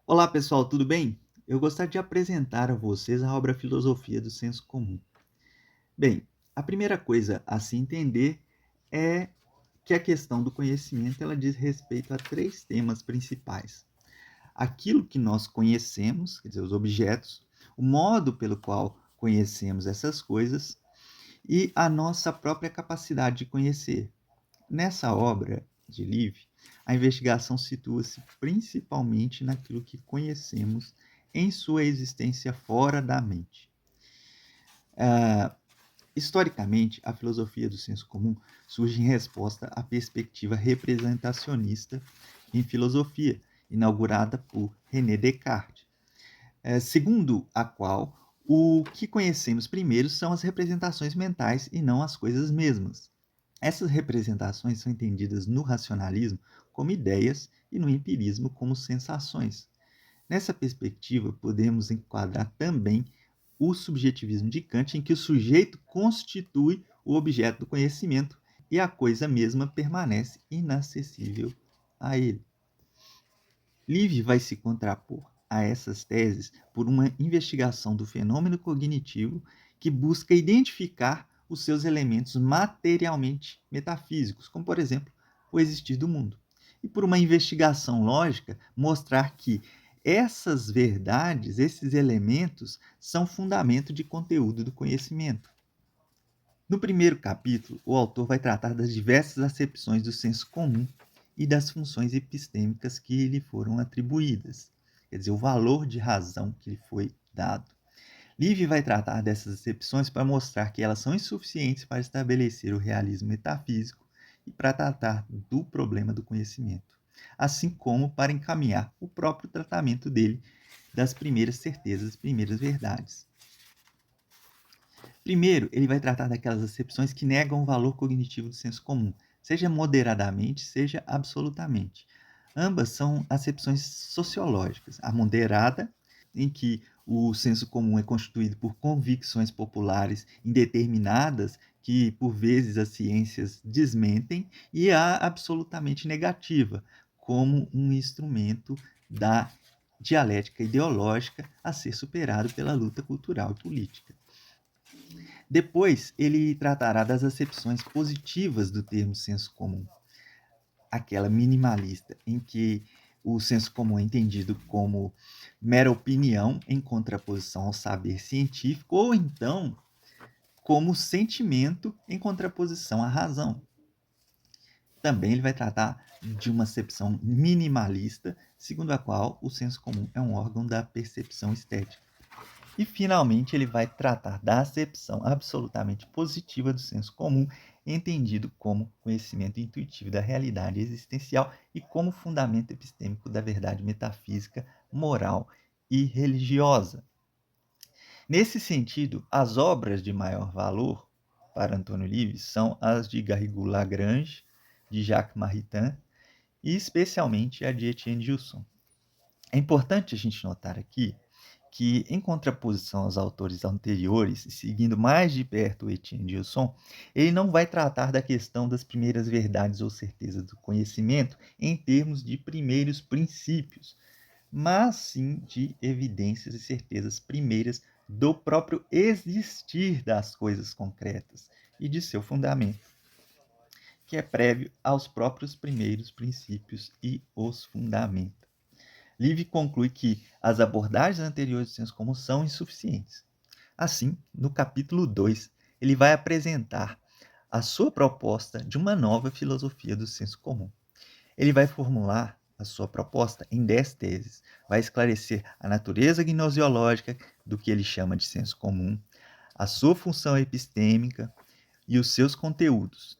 Olá pessoal, tudo bem? Eu gostaria de apresentar a vocês a obra Filosofia do Senso Comum. Bem, a primeira coisa a se entender é que a questão do conhecimento ela diz respeito a três temas principais: aquilo que nós conhecemos, quer dizer, os objetos, o modo pelo qual conhecemos essas coisas e a nossa própria capacidade de conhecer. Nessa obra de Liv, a investigação situa-se principalmente naquilo que conhecemos em sua existência fora da mente. Ah, Historicamente, a filosofia do senso comum surge em resposta à perspectiva representacionista em filosofia, inaugurada por René Descartes, segundo a qual o que conhecemos primeiro são as representações mentais e não as coisas mesmas. Essas representações são entendidas no racionalismo como ideias e no empirismo como sensações. Nessa perspectiva, podemos enquadrar também o subjetivismo de Kant, em que o sujeito constitui o objeto do conhecimento e a coisa mesma permanece inacessível a ele. Livre vai se contrapor a essas teses por uma investigação do fenômeno cognitivo que busca identificar os seus elementos materialmente metafísicos, como, por exemplo, o existir do mundo. E por uma investigação lógica, mostrar que essas verdades, esses elementos, são fundamento de conteúdo do conhecimento. No primeiro capítulo, o autor vai tratar das diversas acepções do senso comum e das funções epistêmicas que lhe foram atribuídas, quer dizer, o valor de razão que lhe foi dado. Livy vai tratar dessas acepções para mostrar que elas são insuficientes para estabelecer o realismo metafísico e para tratar do problema do conhecimento, assim como para encaminhar o próprio tratamento dele das primeiras certezas, primeiras verdades. Primeiro, ele vai tratar daquelas acepções que negam o valor cognitivo do senso comum, seja moderadamente, seja absolutamente. Ambas são acepções sociológicas. A moderada, em que o senso comum é constituído por convicções populares indeterminadas, que por vezes as ciências desmentem, e a absolutamente negativa, como um instrumento da dialética ideológica a ser superado pela luta cultural e política. Depois, ele tratará das acepções positivas do termo senso comum, aquela minimalista, em que o senso comum é entendido como mera opinião em contraposição ao saber científico, ou então como sentimento em contraposição à razão. Também ele vai tratar de uma acepção minimalista, segundo a qual o senso comum é um órgão da percepção estética. E, finalmente, ele vai tratar da acepção absolutamente positiva do senso comum, entendido como conhecimento intuitivo da realidade existencial e como fundamento epistêmico da verdade metafísica, moral e religiosa. Nesse sentido, as obras de maior valor para Antônio Livre são as de Garrigou Lagrange, de Jacques Maritain e especialmente a de Etienne Gilson. É importante a gente notar aqui que, em contraposição aos autores anteriores, seguindo mais de perto o Etienne Gilson, ele não vai tratar da questão das primeiras verdades ou certezas do conhecimento em termos de primeiros princípios, mas sim de evidências e certezas primeiras do próprio existir das coisas concretas e de seu fundamento, que é prévio aos próprios primeiros princípios e os fundamenta. Livre conclui que as abordagens anteriores do senso comum são insuficientes. Assim, no capítulo 2, ele vai apresentar a sua proposta de uma nova filosofia do senso comum. Ele vai formular a sua proposta em 10 teses, vai esclarecer a natureza gnoseológica do que ele chama de senso comum, a sua função epistêmica e os seus conteúdos,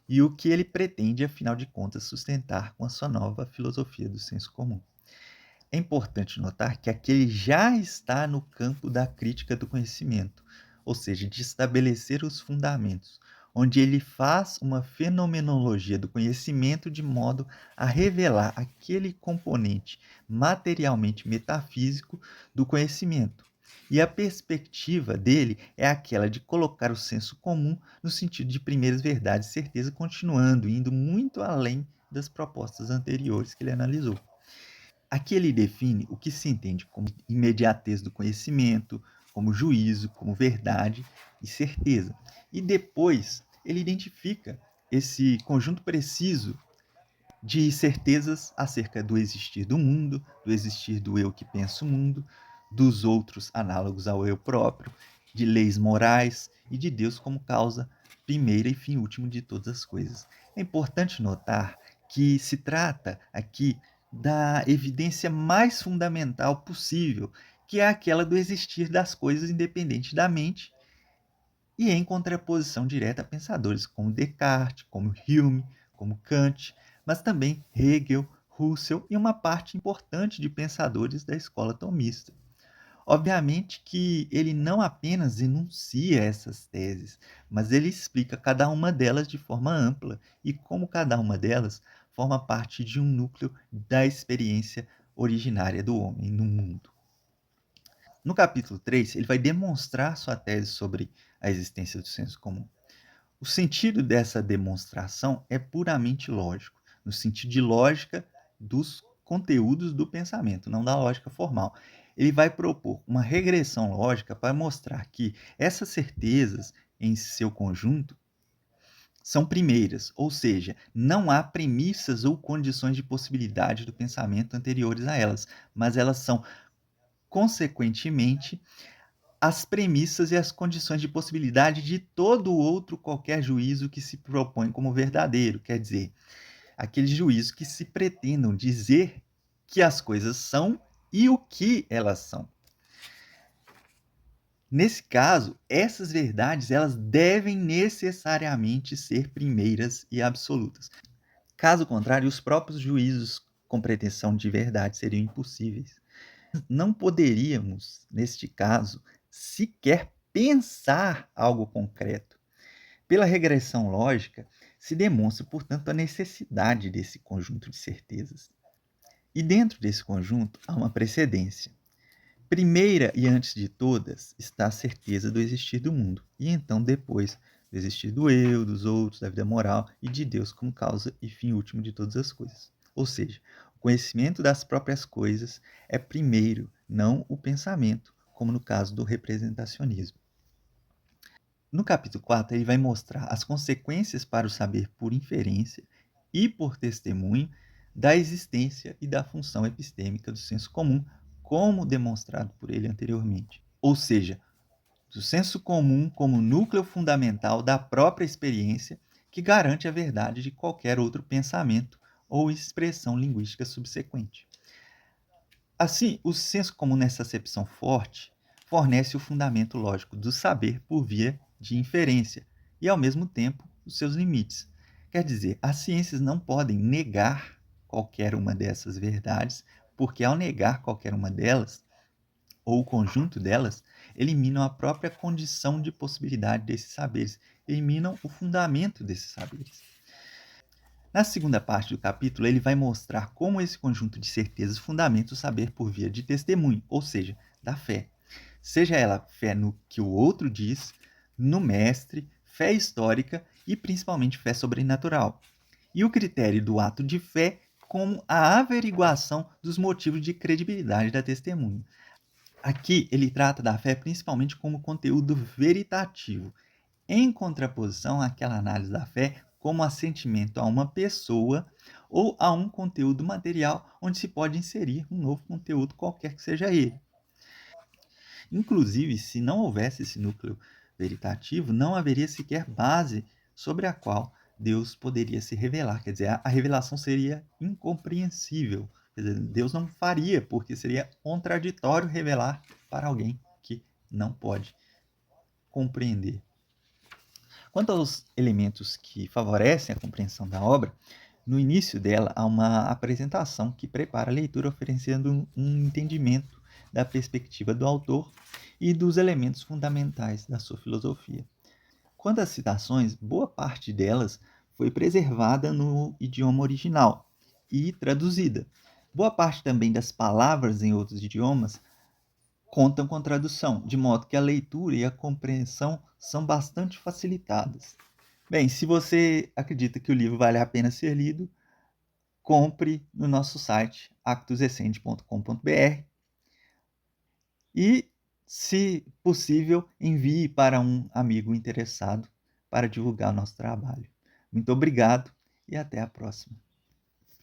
e o que ele pretende, afinal de contas, sustentar com a sua nova filosofia do senso comum. É importante notar que aqui ele já está no campo da crítica do conhecimento, ou seja, de estabelecer os fundamentos, onde ele faz uma fenomenologia do conhecimento de modo a revelar aquele componente materialmente metafísico do conhecimento. E a perspectiva dele é aquela de colocar o senso comum no sentido de primeiras verdades e certeza, continuando, indo muito além das propostas anteriores que ele analisou. Aqui ele define o que se entende como imediatez do conhecimento, como juízo, como verdade e certeza. E depois ele identifica esse conjunto preciso de certezas acerca do existir do mundo, do existir do eu que pensa o mundo, dos outros análogos ao eu próprio, de leis morais e de Deus como causa primeira e fim último de todas as coisas. É importante notar que se trata aqui da evidência mais fundamental possível, que é aquela do existir das coisas independente da mente e em contraposição direta a pensadores como Descartes, como Hume, como Kant, mas também Hegel, Russell e uma parte importante de pensadores da escola tomista. Obviamente que ele não apenas enuncia essas teses, mas ele explica cada uma delas de forma ampla e como cada uma delas forma parte de um núcleo da experiência originária do homem no mundo. No capítulo 3, ele vai demonstrar sua tese sobre a existência do senso comum. O sentido dessa demonstração é puramente lógico, no sentido de lógica dos conteúdos do pensamento, não da lógica formal. Ele vai propor uma regressão lógica para mostrar que essas certezas, em seu conjunto, são primeiras, ou seja, não há premissas ou condições de possibilidade do pensamento anteriores a elas, mas elas são, consequentemente, as premissas e as condições de possibilidade de todo outro qualquer juízo que se propõe como verdadeiro, quer dizer, aqueles juízos que se pretendam dizer que as coisas são e o que elas são. Nesse caso, essas verdades elas devem necessariamente ser primeiras e absolutas. Caso contrário, os próprios juízos com pretensão de verdade seriam impossíveis. Não poderíamos, neste caso, sequer pensar algo concreto. Pela regressão lógica, se demonstra, portanto, a necessidade desse conjunto de certezas. E dentro desse conjunto há uma precedência. Primeira e antes de todas está a certeza do existir do mundo, e então depois do existir do eu, dos outros, da vida moral e de Deus como causa e fim último de todas as coisas. Ou seja, o conhecimento das próprias coisas é primeiro, não o pensamento, como no caso do representacionismo. No capítulo 4, ele vai mostrar as consequências para o saber por inferência e por testemunho da existência e da função epistêmica do senso comum, como demonstrado por ele anteriormente. Ou seja, do senso comum como núcleo fundamental da própria experiência que garante a verdade de qualquer outro pensamento ou expressão linguística subsequente. Assim, o senso comum nessa acepção forte fornece o fundamento lógico do saber por via de inferência e, ao mesmo tempo, os seus limites. Quer dizer, as ciências não podem negar qualquer uma dessas verdades, porque ao negar qualquer uma delas, ou o conjunto delas, eliminam a própria condição de possibilidade desses saberes, eliminam o fundamento desses saberes. Na segunda parte do capítulo, ele vai mostrar como esse conjunto de certezas fundamenta o saber por via de testemunho, ou seja, da fé. Seja ela fé no que o outro diz, no mestre, fé histórica e principalmente fé sobrenatural. E o critério do ato de fé como a averiguação dos motivos de credibilidade da testemunha. Aqui ele trata da fé principalmente como conteúdo veritativo, em contraposição àquela análise da fé como assentimento a uma pessoa ou a um conteúdo material onde se pode inserir um novo conteúdo qualquer que seja ele. Inclusive, se não houvesse esse núcleo veritativo, não haveria sequer base sobre a qual Deus poderia se revelar. Quer dizer, a revelação seria incompreensível. Quer dizer, Deus não faria, porque seria contraditório revelar para alguém que não pode compreender. Quanto aos elementos que favorecem a compreensão da obra, no início dela há uma apresentação que prepara a leitura, oferecendo um entendimento da perspectiva do autor e dos elementos fundamentais da sua filosofia. Quanto às citações, boa parte delas foi preservada no idioma original e traduzida. Boa parte também das palavras em outros idiomas contam com tradução, de modo que a leitura e a compreensão são bastante facilitadas. Bem, se você acredita que o livro vale a pena ser lido, compre no nosso site actusescente.com.br e, se possível, envie para um amigo interessado para divulgar o nosso trabalho. Muito obrigado e até a próxima.